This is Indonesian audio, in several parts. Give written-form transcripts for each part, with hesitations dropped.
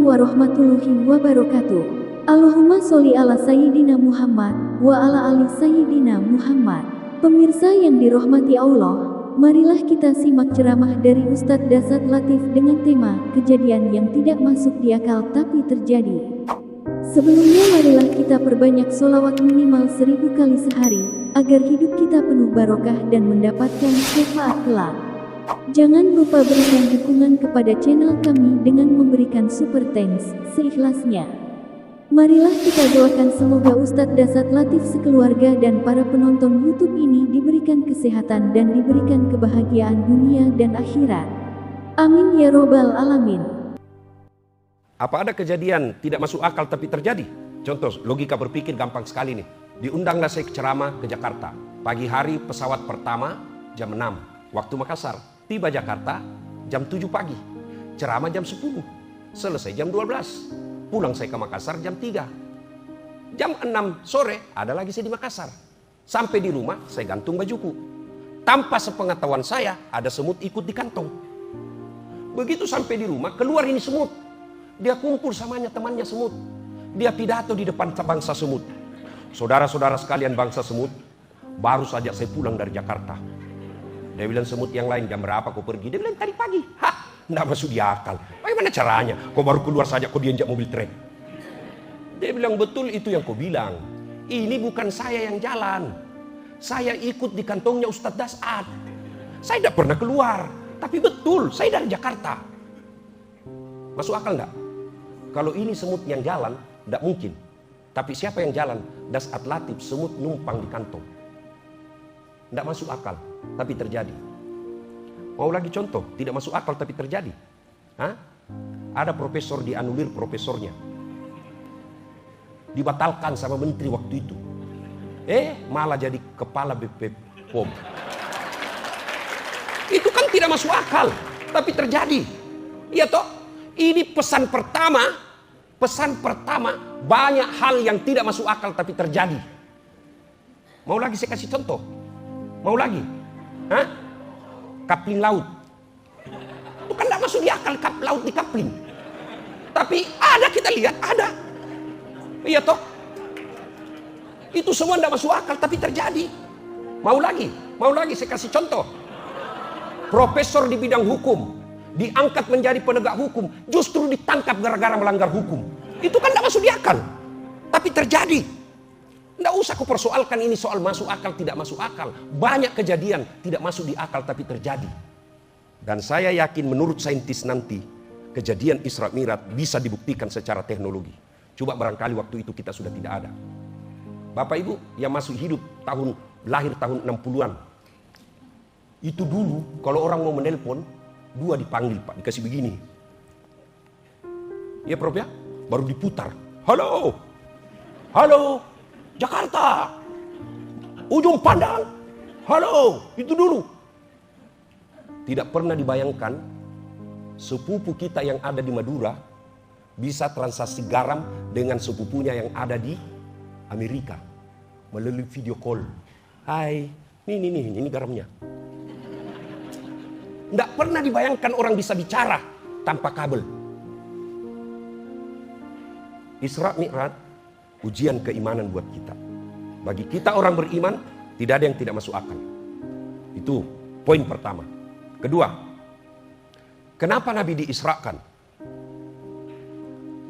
warahmatullahi wabarakatuh. Allahumma sholli ala Sayyidina Muhammad wa ala ali Sayyidina Muhammad. Pemirsa yang dirahmati Allah, marilah kita simak ceramah dari Ustadz Dasat Latif dengan tema kejadian yang tidak masuk di akal tapi terjadi. Sebelumnya marilah kita perbanyak sholawat minimal 1000 kali sehari, agar hidup kita penuh barokah dan mendapatkan syafaat kelak. Jangan lupa berikan dukungan kepada channel kami dengan memberikan super thanks seikhlasnya. Marilah kita doakan semoga Ustadz Dasat Latif sekeluarga dan para penonton YouTube ini diberikan kesehatan dan diberikan kebahagiaan dunia dan akhirat. Amin ya robbal alamin. Apa ada kejadian tidak masuk akal tapi terjadi? Contoh, logika berpikir gampang sekali nih. Diundanglah saya ke ceramah ke Jakarta. Pagi hari pesawat pertama jam 6 waktu Makassar. Tiba Jakarta jam 7 pagi. Ceramah jam 10. Selesai jam 12. Pulang saya ke Makassar jam 3. Jam 6 sore ada lagi saya di Makassar. Sampai di rumah saya gantung bajuku. Tanpa sepengetahuan saya ada semut ikut di kantong. Begitu sampai di rumah keluar ini semut. Dia kumpul samanya temannya semut. Dia pidato di depan bangsa semut. Saudara-saudara sekalian bangsa semut, baru saja saya pulang dari Jakarta. Dia bilang semut yang lain, jam berapa kau pergi? Dia bilang tadi pagi. Hah, enggak masuk di akal. Bagaimana caranya? Kau baru keluar saja kau diinjak mobil trek. Dia bilang betul itu yang kau bilang. Ini bukan saya yang jalan. Saya ikut di kantongnya Ustadz Dasat. Saya tidak pernah keluar. Tapi betul, saya dari Jakarta. Masuk akal enggak? Kalau ini semut yang jalan, tidak mungkin. Tapi siapa yang jalan? Dasat Latif, semut numpang di kantong. Tidak masuk akal, tapi terjadi. Mau lagi contoh, tidak masuk akal tapi terjadi. Hah? Ada profesor dianulir profesornya. Dibatalkan sama menteri waktu itu. Malah jadi kepala BP POM. Itu kan tidak masuk akal, tapi terjadi. Iya toh? Ini pesan pertama banyak hal yang tidak masuk akal tapi terjadi. Mau lagi saya kasih contoh? Mau lagi? Hah? Kapling laut. Itu kan tidak masuk di akal laut di kapling. Tapi ada, kita lihat ada. Iya toh? Itu semua tidak masuk akal tapi terjadi. Mau lagi saya kasih contoh. Profesor di bidang hukum diangkat menjadi penegak hukum, justru ditangkap gara-gara melanggar hukum. Itu kan tidak masuk di akal, tapi terjadi. Tidak usah aku persoalkan ini soal masuk akal tidak masuk akal. Banyak kejadian tidak masuk di akal tapi terjadi. Dan saya yakin menurut saintis nanti kejadian Isra Mi'raj bisa dibuktikan secara teknologi. Coba barangkali waktu itu kita sudah tidak ada. Bapak Ibu yang masuk hidup lahir tahun 60-an. Itu dulu kalau orang mau menelpon, 2 dipanggil Pak, dikasih begini. Ya Prof ya, baru diputar. Halo, Jakarta, ujung pandang. Halo, itu dulu. Tidak pernah dibayangkan sepupu kita yang ada di Madura bisa transaksi garam dengan sepupunya yang ada di Amerika melalui video call. Hai, ini garamnya. Tidak pernah dibayangkan orang bisa bicara tanpa kabel. Isra Mi'raj ujian keimanan buat kita. Bagi kita orang beriman, tidak ada yang tidak masuk akal. Itu poin pertama. Kedua, kenapa Nabi diisrakan?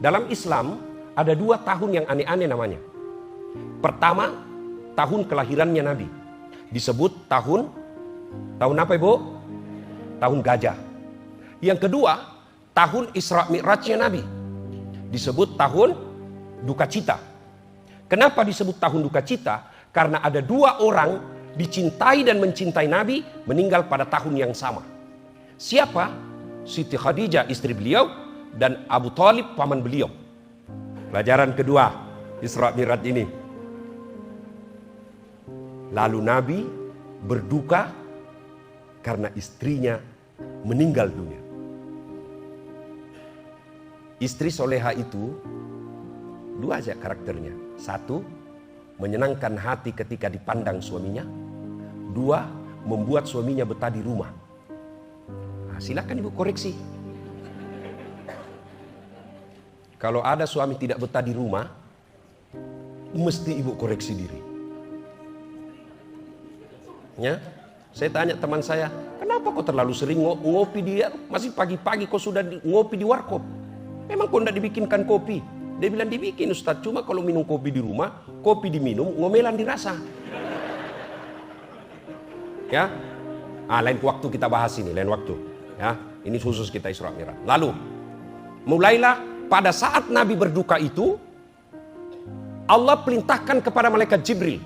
Dalam Islam ada 2 tahun yang aneh-aneh namanya. Pertama, tahun kelahirannya Nabi. Disebut tahun apa Ibu? Tahun gajah. Yang kedua, tahun Isra Mi'rajnya Nabi. Disebut tahun duka cita. Kenapa disebut tahun duka cita? Karena ada 2 orang dicintai dan mencintai Nabi meninggal pada tahun yang sama. Siapa? Siti Khadijah istri beliau dan Abu Thalib paman beliau. Pelajaran kedua Isra Mi'raj ini. Lalu Nabi berduka karena istrinya meninggal dunia. Istri soleha itu 2 aja karakternya. 1, menyenangkan hati ketika dipandang suaminya. 2, membuat suaminya betah di rumah. Nah, silakan Ibu koreksi. Kalau ada suami tidak betah di rumah, mesti ibu koreksi diri. Ya, saya tanya teman saya, kenapa kau terlalu sering ngopi dia? Masih pagi-pagi kau sudah ngopi di warkop. Memang kau tidak dibikinkan kopi? Dia bilang dibikin Ustaz, cuma kalau minum kopi di rumah, kopi diminum, ngomelan dirasa. Ya, lain waktu kita bahas ini, lain waktu. Ya, ini khusus kita Isra Mi'raj. Lalu, mulailah pada saat Nabi berduka itu, Allah perintahkan kepada malaikat Jibril.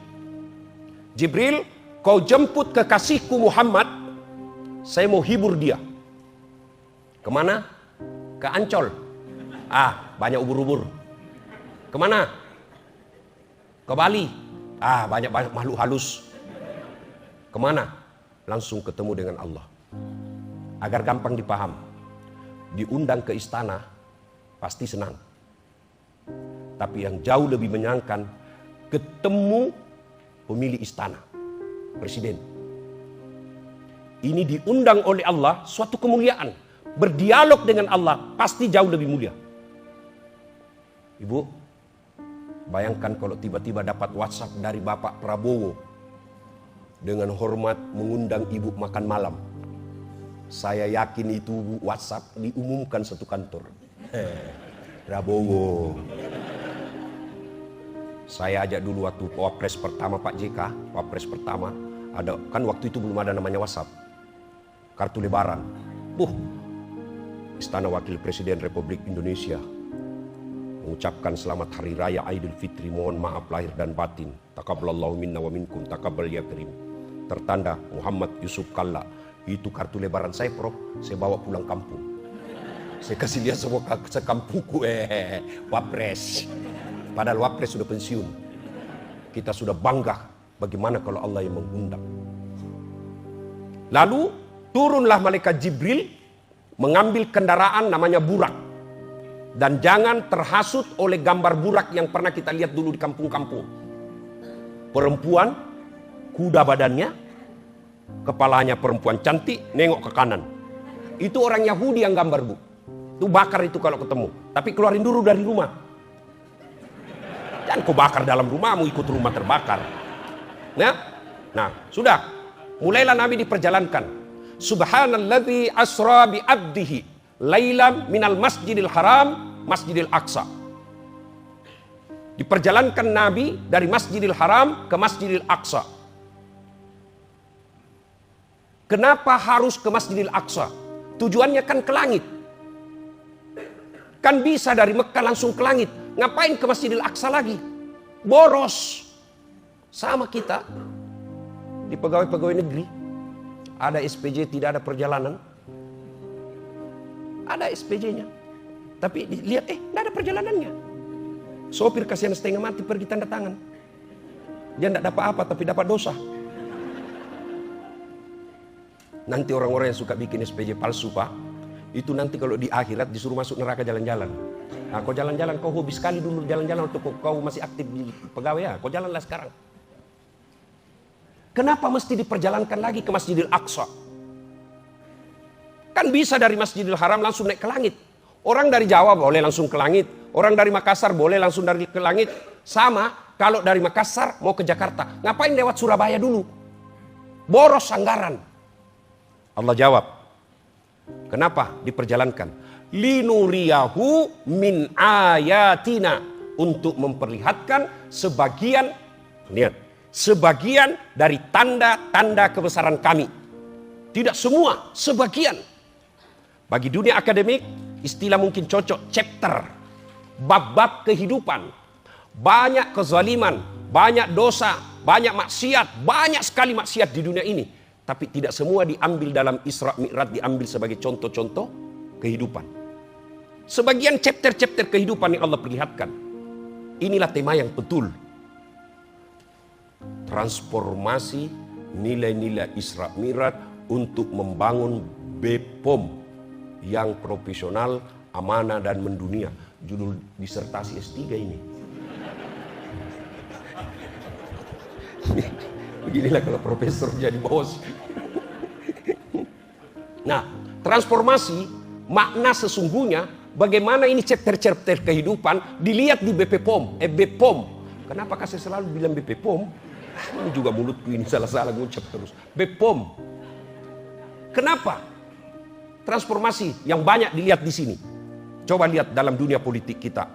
Jibril, kau jemput kekasihku Muhammad, saya mau hibur dia. Kemana? Ke Ancol. Banyak ubur-ubur. Kemana? Ke Bali. Banyak makhluk halus. Kemana? Langsung ketemu dengan Allah. Agar gampang dipaham. Diundang ke istana, pasti senang. Tapi yang jauh lebih menyenangkan, ketemu pemilik istana, presiden. Ini diundang oleh Allah, suatu kemuliaan. Berdialog dengan Allah, pasti jauh lebih mulia. Ibu, bayangkan kalau tiba-tiba dapat WhatsApp dari Bapak Prabowo, dengan hormat mengundang ibu makan malam. Saya yakin itu WhatsApp diumumkan satu kantor. Prabowo. Saya ajak dulu waktu Wapres pertama Pak JK, Wapres pertama, ada kan waktu itu belum ada namanya WhatsApp. Kartu lebaran. Istana Wakil Presiden Republik Indonesia mengucapkan selamat Hari Raya Idul Fitri, mohon maaf lahir dan batin. Taqabbalallahu minna wa minkum, taqabbal ya karim. Tertanda Muhammad Yusuf Kalla. Itu kartu lebaran saya, Prof. Saya bawa pulang kampung. Saya kasih lihat semua sekampungku, Wapres. Padahal Wapres sudah pensiun. Kita sudah bangga bagaimana kalau Allah yang mengundang. Lalu turunlah malaikat Jibril mengambil kendaraan namanya burak. Dan jangan terhasut oleh gambar burak yang pernah kita lihat dulu di kampung-kampung. Perempuan, kuda badannya, kepalanya perempuan cantik, nengok ke kanan. Itu orang Yahudi yang gambar, Bu. Itu bakar itu kalau ketemu. Tapi keluarin dulu dari rumah. Jangan kau bakar dalam rumahmu, ikut rumah terbakar. Nah, sudah. Mulailah Nabi diperjalankan. Subhanalladzi asra bi abdihi lailam minal masjidil haram masjidil aqsa. Diperjalankan Nabi dari Masjidil Haram ke Masjidil Aqsa. Kenapa harus ke Masjidil Aqsa? Tujuannya kan ke langit. Kan bisa dari Mekah langsung ke langit. Ngapain ke Masjidil Aqsa lagi? Boros. Sama kita di pegawai-pegawai negeri. Ada SPJ tidak ada perjalanan. Ada SPJ-nya. Tapi lihat tidak ada perjalanannya. Sopir kasihan setengah mati pergi tanda tangan. Dia tidak dapat apa tapi dapat dosa. Nanti orang-orang yang suka bikin SPJ palsu, Pak, itu nanti kalau di akhirat disuruh masuk neraka jalan-jalan. Nah, kau jalan-jalan, kau hobi sekali dulu jalan-jalan waktu kau masih aktif di pegawai ya. Kau jalanlah sekarang. Kenapa mesti diperjalankan lagi ke Masjidil Aqsa? Kan bisa dari Masjidil Haram langsung naik ke langit. Orang dari Jawa boleh langsung ke langit. Orang dari Makassar boleh langsung ke langit. Sama kalau dari Makassar mau ke Jakarta. Ngapain lewat Surabaya dulu? Boros anggaran. Allah jawab. Kenapa diperjalankan? Linuriyahu min ayatina. Untuk memperlihatkan sebagian, lihat, sebagian dari tanda-tanda kebesaran kami. Tidak semua, sebagian. Bagi dunia akademik, istilah mungkin cocok, chapter. Bab-bab kehidupan. Banyak kezaliman, banyak dosa, banyak maksiat, banyak sekali maksiat di dunia ini. Tapi tidak semua diambil dalam Isra Mi'raj, diambil sebagai contoh-contoh kehidupan. Sebagian chapter-chapter kehidupan yang Allah perlihatkan. Inilah tema yang betul. Transformasi nilai-nilai Isra Mi'raj untuk membangun BPOM yang profesional, amanah dan mendunia. Judul disertasi S3 ini. Beginilah kalau profesor jadi bos. Nah, transformasi makna sesungguhnya bagaimana ini chapter-chapter kehidupan dilihat di BPOM, BPOM. Kenapa saya selalu bilang BPOM? Ini juga mulutku ini salah-salah ngucap terus. BPOM. Kenapa? Transformasi yang banyak dilihat di sini. Coba lihat dalam dunia politik kita.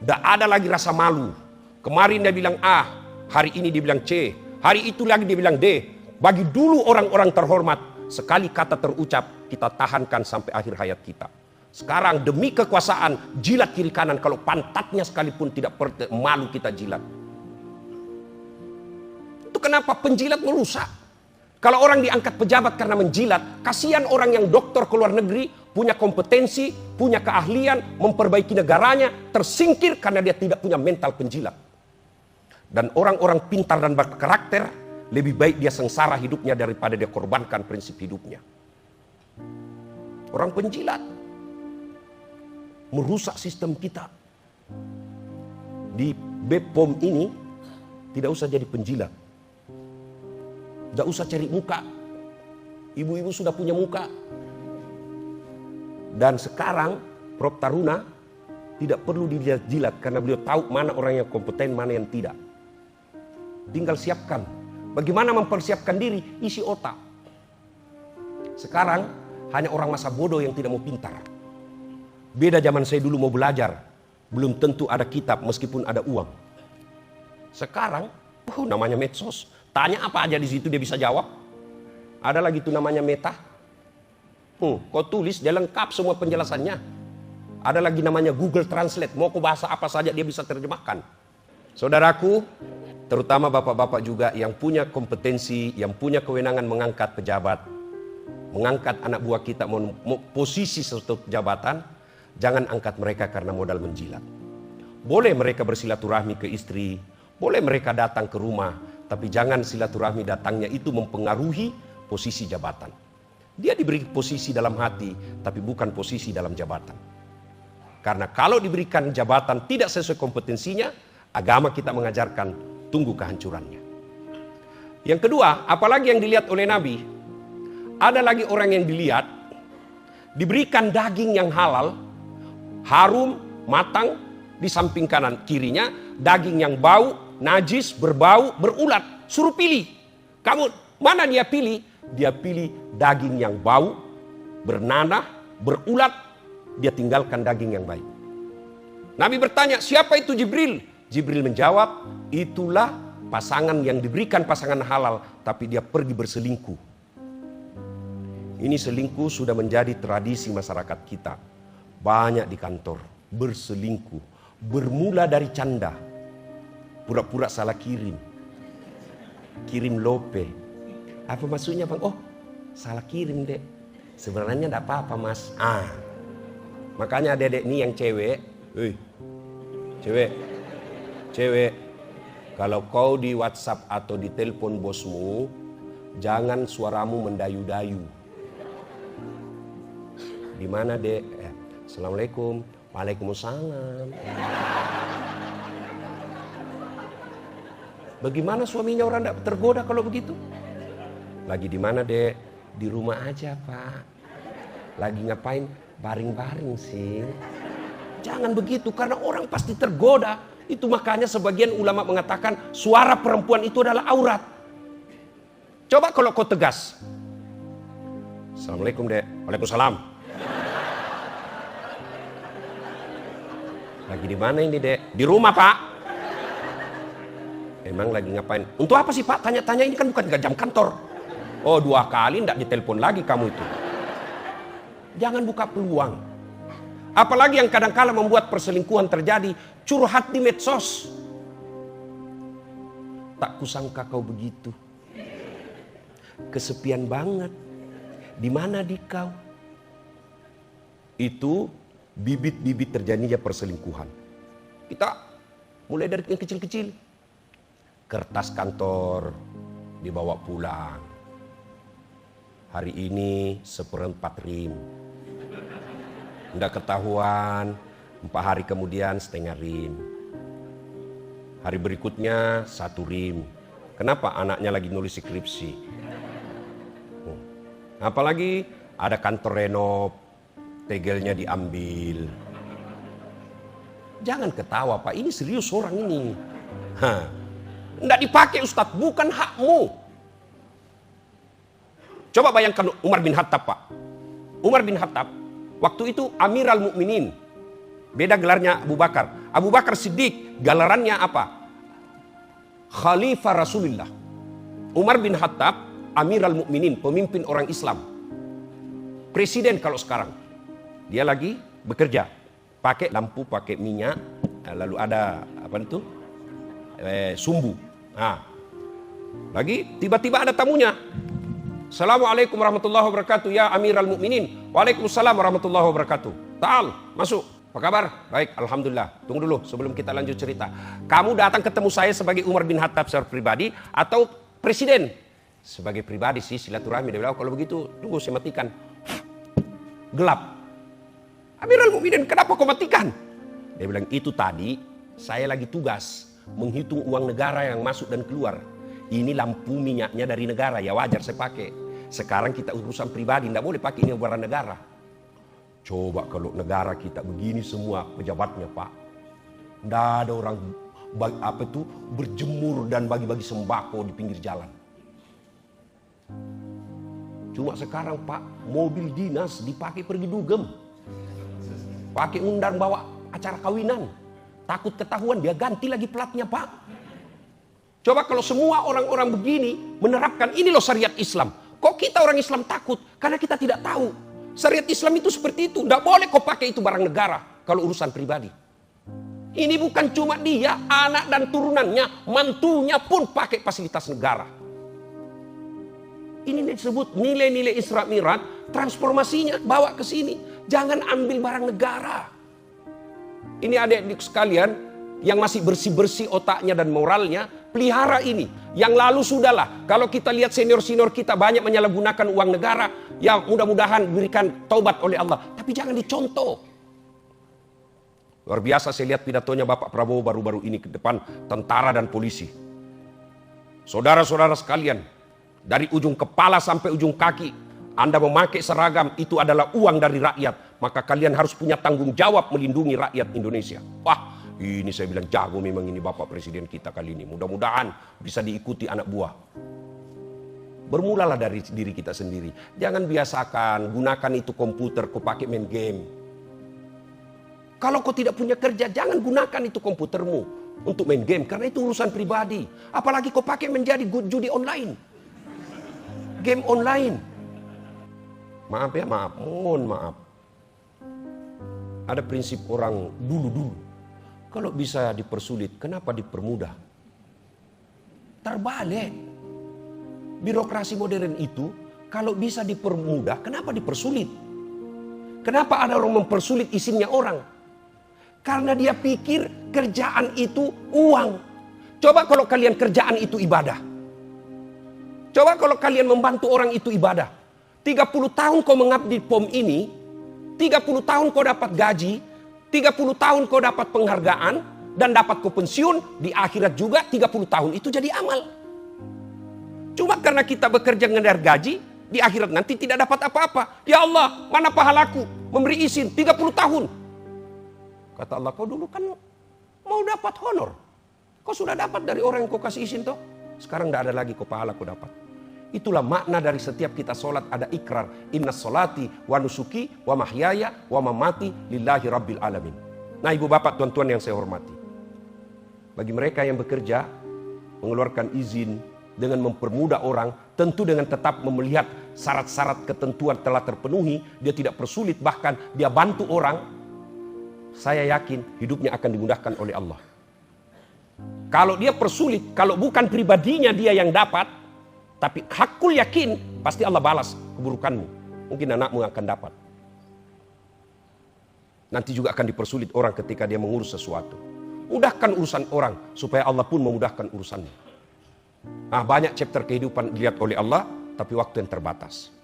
Tidak ada lagi rasa malu. Kemarin dia bilang A, hari ini dia bilang C, hari itu lagi dia bilang D. Bagi dulu orang-orang terhormat, sekali kata terucap kita tahankan sampai akhir hayat kita. Sekarang demi kekuasaan jilat kiri kanan, kalau pantatnya sekalipun tidak malu kita jilat. Itu kenapa penjilat merusak. Kalau orang diangkat pejabat karena menjilat, kasihan orang yang doktor ke luar negeri, punya kompetensi, punya keahlian, memperbaiki negaranya, tersingkir karena dia tidak punya mental penjilat. Dan orang-orang pintar dan berkarakter, lebih baik dia sengsara hidupnya daripada dia korbankan prinsip hidupnya. Orang penjilat merusak sistem kita. Di BPOM ini tidak usah jadi penjilat. Tidak usah cari muka. Ibu-ibu sudah punya muka. Dan sekarang Prof. Taruna tidak perlu dilihat-jilat karena beliau tahu mana orang yang kompeten, mana yang tidak. Tinggal siapkan. Bagaimana mempersiapkan diri? Isi otak. Sekarang hanya orang masa bodoh yang tidak mau pintar. Beda zaman saya dulu mau belajar. Belum tentu ada kitab meskipun ada uang. Sekarang namanya medsos. Tanya apa aja di situ dia bisa jawab. Ada lagi tuh namanya Meta. Kau tulis dia lengkap semua penjelasannya. Ada lagi namanya Google Translate. Mau kau bahasa apa saja dia bisa terjemahkan. Saudaraku, terutama bapak-bapak juga yang punya kompetensi, yang punya kewenangan mengangkat pejabat, mengangkat anak buah kita mau posisi suatu jabatan, jangan angkat mereka karena modal menjilat. Boleh mereka bersilaturahmi ke istri, boleh mereka datang ke rumah, tapi jangan silaturahmi datangnya itu mempengaruhi posisi jabatan. Dia diberi posisi dalam hati, tapi bukan posisi dalam jabatan. Karena kalau diberikan jabatan tidak sesuai kompetensinya, agama kita mengajarkan tunggu kehancurannya. Yang kedua, apalagi yang dilihat oleh Nabi, ada lagi orang yang dilihat, diberikan daging yang halal, harum, matang, di samping kanan kirinya, daging yang bau, najis, berbau, berulat. Suruh pilih. Kamu, mana dia pilih? Dia pilih daging yang bau, bernanah, berulat. Dia tinggalkan daging yang baik. Nabi bertanya, siapa itu Jibril? Jibril menjawab, itulah pasangan yang diberikan pasangan halal, tapi dia pergi berselingkuh. Ini selingkuh sudah menjadi tradisi masyarakat kita. Banyak di kantor, berselingkuh. Bermula dari canda. Pura-pura salah kirim. Kirim lope. Apa maksudnya bang? Oh, salah kirim dek. Sebenarnya tidak apa-apa mas. Makanya dedek ini yang cewek. Cewek, kalau kau di WhatsApp atau di telepon bosmu, jangan suaramu mendayu-dayu. Di mana dek? Assalamualaikum. Waalaikumsalam. Bagaimana suaminya orang tidak tergoda kalau begitu? Lagi di mana dek? Di rumah aja pak. Lagi ngapain? Baring-baring sih. Jangan begitu karena orang pasti tergoda. Itu makanya sebagian ulama mengatakan suara perempuan itu adalah aurat. Coba kalau kau tegas. Assalamualaikum dek. Waalaikumsalam. Lagi di mana ini dek? Di rumah pak. Emang lagi ngapain? Untuk apa sih pak? Tanya-tanya ini kan bukan jam kantor. Oh 2 kali ndak ditelepon lagi kamu itu. Jangan buka peluang. Apalagi yang kadang-kala membuat perselingkuhan terjadi, curhat di medsos. Tak kusangka kau begitu. Kesepian banget. Di mana di kau? Itu bibit-bibit terjadinya perselingkuhan. Kita mulai dari yang kecil-kecil. Kertas kantor dibawa pulang. Hari ini 1/4 rim. Tidak ketahuan, 4 hari kemudian 1/2 rim. Hari berikutnya 1 rim. Kenapa? Anaknya lagi nulis skripsi. Apalagi ada kantor renov, tegelnya diambil. Jangan ketawa Pak, ini serius orang ini. Nggak dipakai Ustadz, bukan hakmu. Coba bayangkan Umar bin Khattab Pak. Umar bin Khattab waktu itu Amiral Mukminin. Beda gelarnya Abu Bakar. Abu Bakar Siddiq gelarannya apa? Khalifah Rasulullah. Umar bin Khattab Amiral Mukminin, pemimpin orang Islam. Presiden kalau sekarang. Dia lagi bekerja. Pakai lampu, pakai minyak, lalu ada apa itu? Sumbu. Nah, lagi tiba-tiba ada tamunya. Assalamualaikum warahmatullahi wabarakatuh ya Amiral Mukminin. Waalaikumsalam warahmatullahi wabarakatuh. Ta'al, masuk. Apa kabar? Baik, alhamdulillah. Tunggu dulu sebelum kita lanjut cerita. Kamu datang ketemu saya sebagai Umar bin Khattab secara pribadi atau presiden? Sebagai pribadi sih, silaturahmi. Dia bilang, kalau begitu tunggu saya matikan. Gelap. Amiral Mukminin, kenapa kau matikan? Dia bilang, itu tadi saya lagi tugas menghitung uang negara yang masuk dan keluar. Ini lampu minyaknya dari negara, ya wajar saya pakai. Sekarang kita urusan pribadi, tidak boleh pakai ini barang negara. Coba kalau negara kita begini semua pejabatnya Pak. Tidak ada orang berjemur dan bagi-bagi sembako di pinggir jalan. Cuma sekarang Pak, mobil dinas dipakai pergi dugem. Pakai undang bawa acara kawinan. Takut ketahuan, dia ganti lagi platnya Pak. Coba kalau semua orang-orang begini menerapkan ini loh syariat Islam. Kok kita orang Islam takut? Karena kita tidak tahu. Syariat Islam itu seperti itu. Tidak boleh kau pakai itu barang negara kalau urusan pribadi. Ini bukan cuma dia, anak dan turunannya, mantunya pun pakai fasilitas negara. Ini disebut nilai-nilai Isra Mi'raj, transformasinya bawa ke sini. Jangan ambil barang negara. Ini adik-adik sekalian yang masih bersih-bersih otaknya dan moralnya, pelihara ini. Yang lalu sudahlah, kalau kita lihat senior-senior kita banyak menyalahgunakan uang negara, ya mudah-mudahan diberikan taubat oleh Allah. Tapi jangan dicontoh. Luar biasa saya lihat pidatonya Bapak Prabowo baru-baru ini ke depan tentara dan polisi. Saudara-saudara sekalian, dari ujung kepala sampai ujung kaki, Anda memakai seragam, itu adalah uang dari rakyat. Maka kalian harus punya tanggung jawab melindungi rakyat Indonesia. Wah, ini saya bilang jago memang ini Bapak Presiden kita kali ini. Mudah-mudahan bisa diikuti anak buah. Bermulalah dari diri kita sendiri. Jangan biasakan gunakan itu komputer kau pakai main game. Kalau kau tidak punya kerja, jangan gunakan itu komputermu untuk main game. Karena itu urusan pribadi. Apalagi kau pakai menjadi judi online. Game online. Maaf ya, maaf. Mohon maaf. Ada prinsip orang dulu-dulu. Kalau bisa dipersulit, kenapa dipermudah? Terbalik. Birokrasi modern itu, kalau bisa dipermudah, kenapa dipersulit? Kenapa ada orang mempersulit isinya orang? Karena dia pikir kerjaan itu uang. Coba kalau kalian kerjaan itu ibadah. Coba kalau kalian membantu orang itu ibadah. 30 tahun kau mengabdi POM ini, 30 tahun kau dapat gaji, 30 tahun kau dapat penghargaan, dan dapat kau pensiun, di akhirat juga 30 tahun itu jadi amal. Cuma karena kita bekerja ngejar gaji, di akhirat nanti tidak dapat apa-apa. Ya Allah, mana pahalaku? Memberi izin 30 tahun. Kata Allah, kau dulu kan mau dapat honor. Kau sudah dapat dari orang yang kau kasih izin toh. Sekarang tidak ada lagi kau pahala kau dapat. Itulah makna dari setiap kita sholat ada ikrar. Inna sholati wa nusuki wa mahyaya wa mamati lillahi rabbil alamin. Nah ibu bapak tuan-tuan yang saya hormati. Bagi mereka yang bekerja, mengeluarkan izin dengan mempermudah orang. Tentu dengan tetap melihat syarat-syarat ketentuan telah terpenuhi. Dia tidak persulit, bahkan dia bantu orang. Saya yakin hidupnya akan dimudahkan oleh Allah. Kalau dia persulit, kalau bukan pribadinya dia yang dapat, tapi hakul yakin, pasti Allah balas keburukanmu. Mungkin anakmu akan dapat. Nanti juga akan dipersulit orang ketika dia mengurus sesuatu. Mudahkan urusan orang, supaya Allah pun memudahkan urusannya. Nah, banyak chapter kehidupan dilihat oleh Allah, tapi waktu yang terbatas.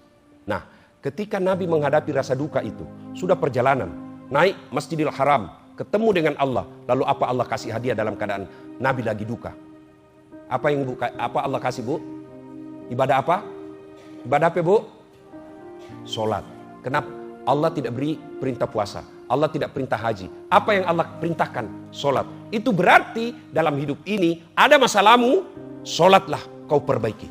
Nah, ketika Nabi menghadapi rasa duka itu, sudah perjalanan, naik Masjidil Haram, ketemu dengan Allah, lalu apa Allah kasih hadiah dalam keadaan Nabi lagi duka? Apa Allah kasih, Bu? Ibadah apa? Ibadah apa, Bu? Sholat. Kenapa? Allah tidak beri perintah puasa. Allah tidak perintah haji. Apa yang Allah perintahkan? Sholat. Itu berarti dalam hidup ini ada masalahmu, sholatlah kau perbaiki.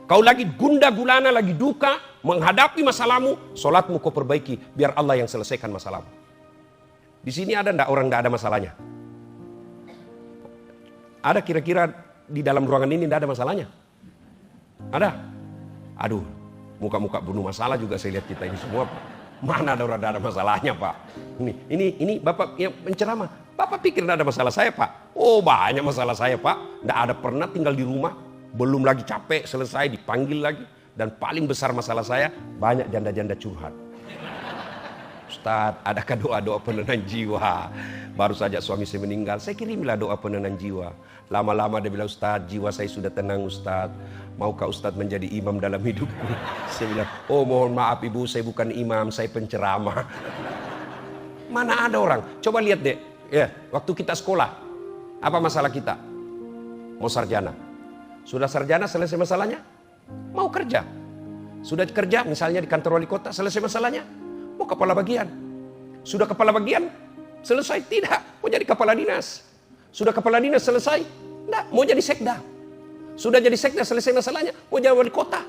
Kau lagi gundah gulana, lagi duka, menghadapi masalahmu, sholatmu kau perbaiki, biar Allah yang selesaikan masalahmu. Di sini ada enggak orang enggak ada masalahnya? Ada kira-kira di dalam ruangan ini enggak ada masalahnya? Ada? Aduh, muka-muka bunuh masalah juga saya lihat kita ini semua. Mana ada orang enggak ada masalahnya, Pak? Ini Bapak yang menceramah. Bapak pikir enggak ada masalah saya, Pak? Oh, banyak masalah saya, Pak. Enggak ada pernah tinggal di rumah, belum lagi capek, selesai dipanggil lagi. Dan paling besar masalah saya, banyak janda-janda curhat. Ustadz, adakah doa-doa penenang jiwa? Baru saja suami saya meninggal, saya kirimlah doa penenang jiwa. Lama-lama dia bilang, Ustadz, jiwa saya sudah tenang, Ustadz. Maukah Ustadz menjadi imam dalam hidupku? Saya bilang, oh mohon maaf ibu, saya bukan imam, saya penceramah. Mana ada orang? Coba lihat deh, ya, waktu kita sekolah, apa masalah kita? Mau sarjana. Sudah sarjana, selesai masalahnya? Mau kerja. Sudah kerja, misalnya di kantor wali kota, selesai masalahnya? Mau kepala bagian. Sudah kepala bagian? Selesai? Tidak. Mau jadi kepala dinas. Sudah kepala dinas selesai? Tidak. Mau jadi sekda. Sudah jadi sekda selesai masalahnya? Mau jadi wali kota.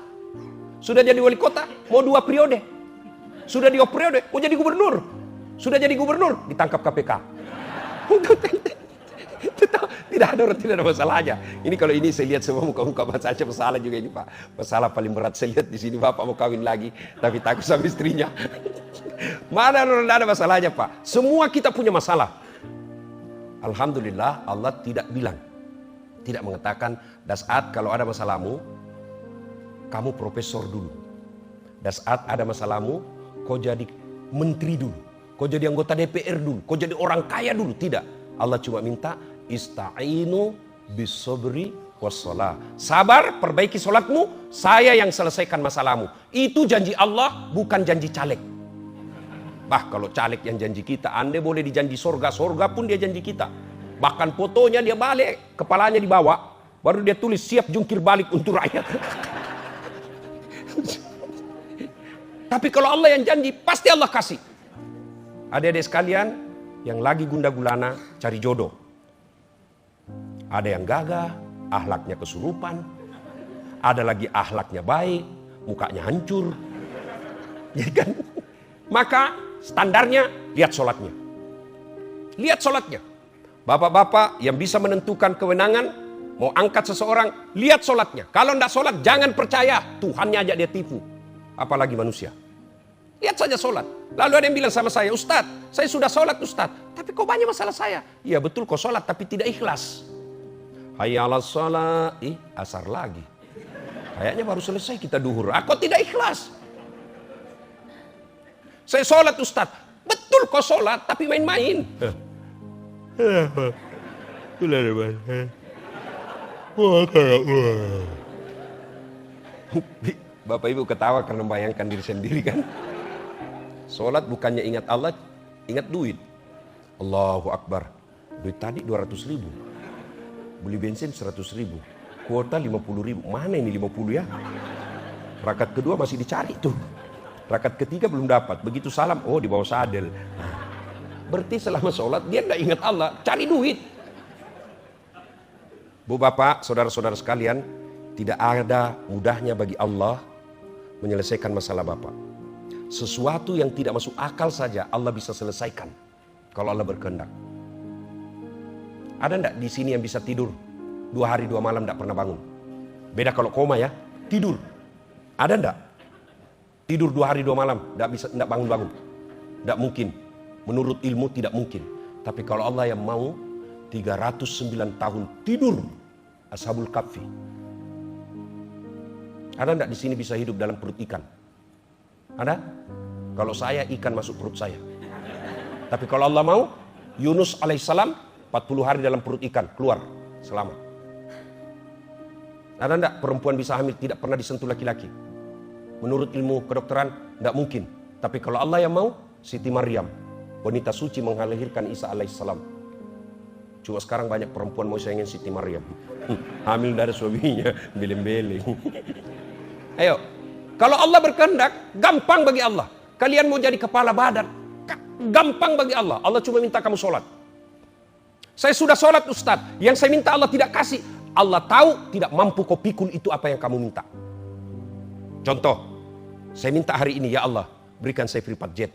Sudah jadi wali kota? Mau 2 periode. Sudah 2 periode? Mau jadi gubernur. Sudah jadi gubernur? Ditangkap KPK. Tidak ada orang, tidak ada masalahnya. Ini kalau ini saya lihat semua muka-muka saja masalah juga ini, Pak. Masalah paling berat saya lihat di sini, Bapak mau kawin lagi tapi takut sama istrinya. Mana orang tidak ada masalahnya, Pak? Semua kita punya masalah. Alhamdulillah Allah tidak bilang, tidak mengatakan dasat kalau ada masalahmu kamu profesor dulu. Dasat ada masalahmu kau jadi menteri dulu. Kau jadi anggota DPR dulu. Kau jadi orang kaya dulu. Tidak. Allah cuma minta ista'inu bisobri wassalah. Sabar, perbaiki solatmu, saya yang selesaikan masalahmu. Itu janji Allah, bukan janji caleg. Bah, kalau caleg yang janji kita, Anda boleh dijanji sorga, sorga pun dia janji kita. Bahkan fotonya dia balik, kepalanya dibawa, baru dia tulis siap jungkir balik untuk rakyat. Tapi kalau Allah yang janji, pasti Allah kasih. Adik-adik sekalian, yang lagi gundah gulana, cari jodoh. Ada yang gagah, akhlaknya kesurupan. Ada lagi akhlaknya baik, mukanya hancur. Ya kan? Maka standarnya, lihat sholatnya. Lihat sholatnya. Bapak-bapak yang bisa menentukan kewenangan, mau angkat seseorang, lihat sholatnya. Kalau tidak sholat, jangan percaya. Tuhannya aja dia tipu. Apalagi manusia. Lihat saja sholat. Lalu ada yang bilang sama saya, Ustadz, saya sudah sholat Ustadz. Tapi kok banyak masalah saya? Ya betul kok sholat, tapi tidak ikhlas. Hayya 'alas shalah, asar lagi. Kayaknya baru selesai kita duhur. Kok tidak ikhlas? Saya sholat Ustadz. Betul kok sholat, tapi main-main. Bapak Ibu ketawa karena membayangkan diri sendiri kan. Sholat bukannya ingat Allah, ingat duit. Allahu Akbar. Duit tadi 200 ribu. Beli bensin 100 ribu. Kuota 50 ribu. Mana ini 50 ya? Rakaat kedua masih dicari tuh. Rakaat ketiga belum dapat. Begitu salam, oh di bawah sadel. Berarti selama sholat dia tidak ingat Allah. Cari duit. Bu bapak, saudara-saudara sekalian. Tidak ada mudahnya bagi Allah menyelesaikan masalah bapak. Sesuatu yang tidak masuk akal saja Allah bisa selesaikan kalau Allah berkehendak. Ada enggak di sini yang bisa tidur 2 hari 2 malam enggak pernah bangun? Beda kalau koma ya, tidur. Ada enggak? Tidur 2 hari 2 malam enggak bangun-bangun. Enggak mungkin. Menurut ilmu tidak mungkin. Tapi kalau Allah yang mau 309 tahun tidur, Ashabul Kahfi. Ada enggak di sini bisa hidup dalam perut ikan? Ada? Kalau saya ikan masuk perut saya. Tapi kalau Allah mau, Yunus alaihissalam 40 hari dalam perut ikan keluar selamat. Ada enggak perempuan bisa hamil tidak pernah disentuh laki-laki? Menurut ilmu kedokteran enggak mungkin. Tapi kalau Allah yang mau, Siti Maryam, wanita suci mengalahirkan Isa alaihissalam. Cuma sekarang banyak perempuan mau sayangin Siti Maryam. Hamil dari suaminya, beleng-beleng. Ayo. Kalau Allah berkehendak, gampang bagi Allah. Kalian mau jadi kepala badan, gampang bagi Allah. Allah cuma minta kamu sholat. Saya sudah sholat Ustadz, yang saya minta Allah tidak kasih. Allah tahu tidak mampu kau pikul itu apa yang kamu minta. Contoh, saya minta hari ini, ya Allah berikan saya private jet,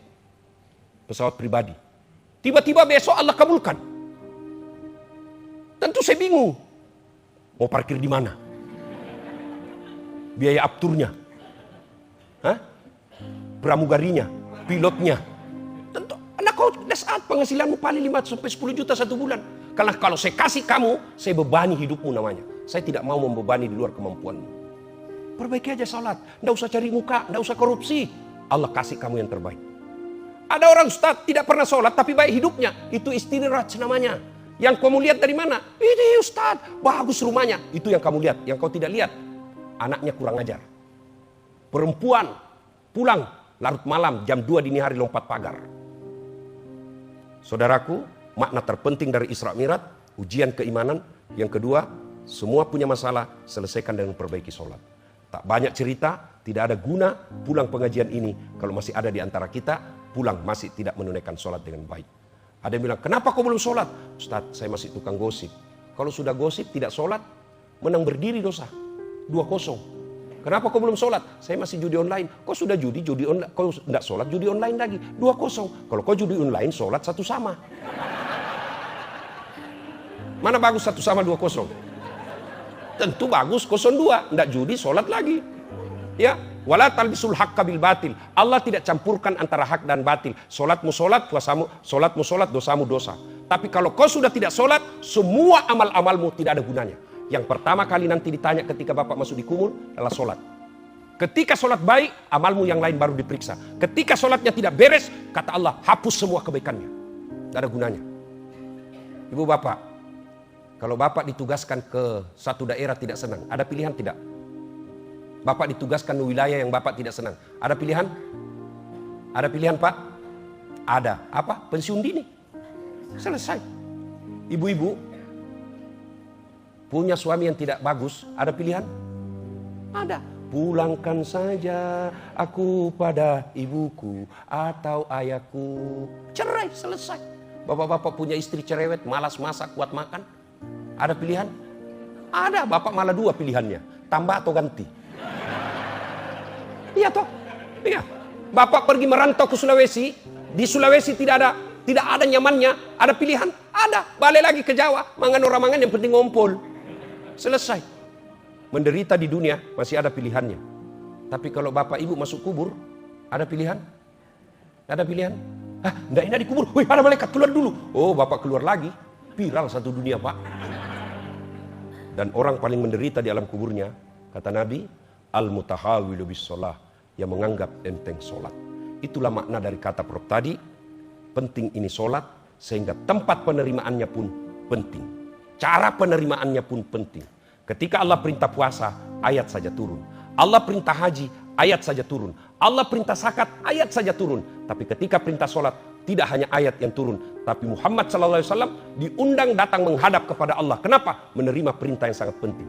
pesawat pribadi. Tiba-tiba besok Allah kabulkan. Tentu saya bingung. Mau parkir di mana? Biaya apturnya, pramugarinya, pilotnya. Tentu, anak kau saat penghasilanmu paling 5-10 juta satu bulan. Karena kalau saya kasih kamu, saya bebani hidupmu namanya. Saya tidak mau membebani di luar kemampuanmu. Perbaiki aja salat, tidak usah cari muka, tidak usah korupsi. Allah kasih kamu yang terbaik. Ada orang Ustaz tidak pernah sholat tapi baik hidupnya. Itu istiraj namanya. Yang kamu lihat dari mana? Ini Ustaz, bagus rumahnya. Itu yang kamu lihat. Yang kau tidak lihat, anaknya kurang ajar. Perempuan pulang larut malam jam 2 dini hari lompat pagar. Saudaraku, makna terpenting dari Isra Mi'raj, ujian keimanan. Yang kedua, semua punya masalah, selesaikan dengan perbaiki sholat. Tak banyak cerita, tidak ada guna pulang pengajian ini kalau masih ada di antara kita pulang masih tidak menunaikan sholat dengan baik. Ada yang bilang, kenapa kau belum sholat? Ustaz, saya masih tukang gosip. Kalau sudah gosip tidak sholat, menang berdiri dosa. 2-0. Kenapa kau belum sholat? Saya masih judi online. Kau sudah judi online. Kau tidak sholat, judi online lagi. 2-0. Kalau kau judi online, sholat satu sama. Mana bagus satu sama 2-0? Tentu bagus 0-2. Tidak judi, sholat lagi. Ya, wala talbisul haqqa bil batil. Allah tidak campurkan antara hak dan batil. Sholatmu sholat, sholatmu sholat, dosamu dosa. Tapi kalau kau sudah tidak sholat, semua amal-amalmu tidak ada gunanya. Yang pertama kali nanti ditanya ketika Bapak masuk di kubur adalah sholat. Ketika sholat baik, amalmu yang lain baru diperiksa. Ketika sholatnya tidak beres, kata Allah, hapus semua kebaikannya. Tidak ada gunanya. Ibu Bapak, kalau Bapak ditugaskan ke satu daerah tidak senang, ada pilihan tidak? Bapak ditugaskan di wilayah yang Bapak tidak senang, ada pilihan? Ada pilihan Pak? Ada. Apa? Pensiun dini. Selesai. Ibu-ibu punya suami yang tidak bagus, ada pilihan? Ada. Pulangkan saja aku pada ibuku atau ayahku. Cerai, selesai. Bapak-bapak punya istri cerewet, malas masak, kuat makan, ada pilihan? Ada. Bapak malah 2 pilihannya, tambah atau ganti. Iya toh? Iya. Bapak pergi merantau ke Sulawesi, di Sulawesi tidak ada nyamannya, ada pilihan? Ada. Balik lagi ke Jawa, mangan orang mangan yang penting ngumpul. Selesai. Menderita di dunia masih ada pilihannya. Tapi kalau Bapak Ibu masuk kubur, ada pilihan? Ada pilihan? Enggak enak di kubur. Wih, ada malaikat, keluar dulu. Oh, Bapak keluar lagi. Viral satu dunia, Pak. Dan orang paling menderita di alam kuburnya, kata Nabi, al-mutahawilu bis sholah, yang menganggap enteng sholat. Itulah makna dari kata Prof tadi. Penting ini sholat, sehingga tempat penerimaannya pun penting. Cara penerimaannya pun penting. Ketika Allah perintah puasa, ayat saja turun. Allah perintah haji, ayat saja turun. Allah perintah zakat, ayat saja turun. Tapi ketika perintah sholat, tidak hanya ayat yang turun, tapi Muhammad SAW diundang datang menghadap kepada Allah. Kenapa? Menerima perintah yang sangat penting.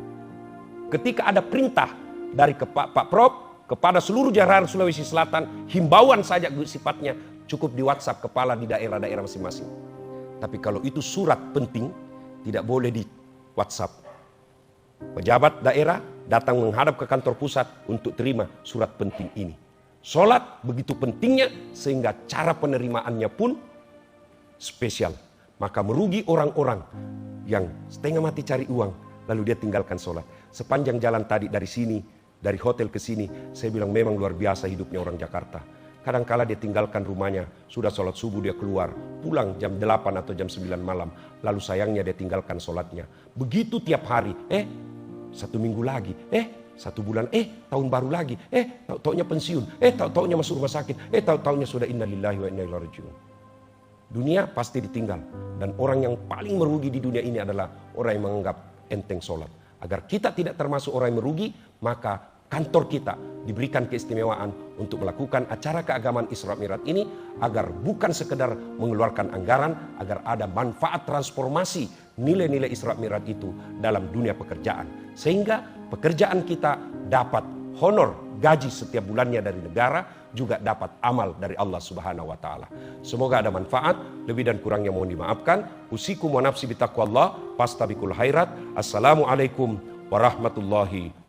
Ketika ada perintah dari Pak Prof kepada seluruh jajaran Sulawesi Selatan, himbauan saja sifatnya, cukup di WhatsApp kepala di daerah-daerah masing-masing. Tapi kalau itu surat penting, tidak boleh di WhatsApp. Pejabat daerah datang menghadap ke kantor pusat untuk terima surat penting ini. Sholat begitu pentingnya sehingga cara penerimaannya pun spesial. Maka merugi orang-orang yang setengah mati cari uang lalu dia tinggalkan sholat. Sepanjang jalan tadi dari sini, dari hotel ke sini, saya bilang memang luar biasa hidupnya orang Jakarta. Kadangkala dia tinggalkan rumahnya, sudah sholat subuh dia keluar, pulang jam 8 atau jam 9 malam. Lalu sayangnya dia tinggalkan sholatnya. Begitu tiap hari, 1 minggu lagi, 1 bulan, tahun baru lagi, taunya pensiun, taunya masuk rumah sakit, taunya sudah innalillahi wa inna ilaihi rajiun. Dunia pasti ditinggal. Dan orang yang paling merugi di dunia ini adalah orang yang menganggap enteng sholat. Agar kita tidak termasuk orang yang merugi, maka kantor kita diberikan keistimewaan untuk melakukan acara keagamaan Isra Mi'raj ini agar bukan sekedar mengeluarkan anggaran, agar ada manfaat transformasi nilai-nilai Isra Mi'raj itu dalam dunia pekerjaan. Sehingga pekerjaan kita dapat honor gaji setiap bulannya dari negara, juga dapat amal dari Allah Subhanahu wa taala. Semoga ada manfaat, lebih dan kurangnya mohon dimaafkan. Usikum wa nafsi bitaqwallah, fastabiqul khairat. Assalamualaikum warahmatullahi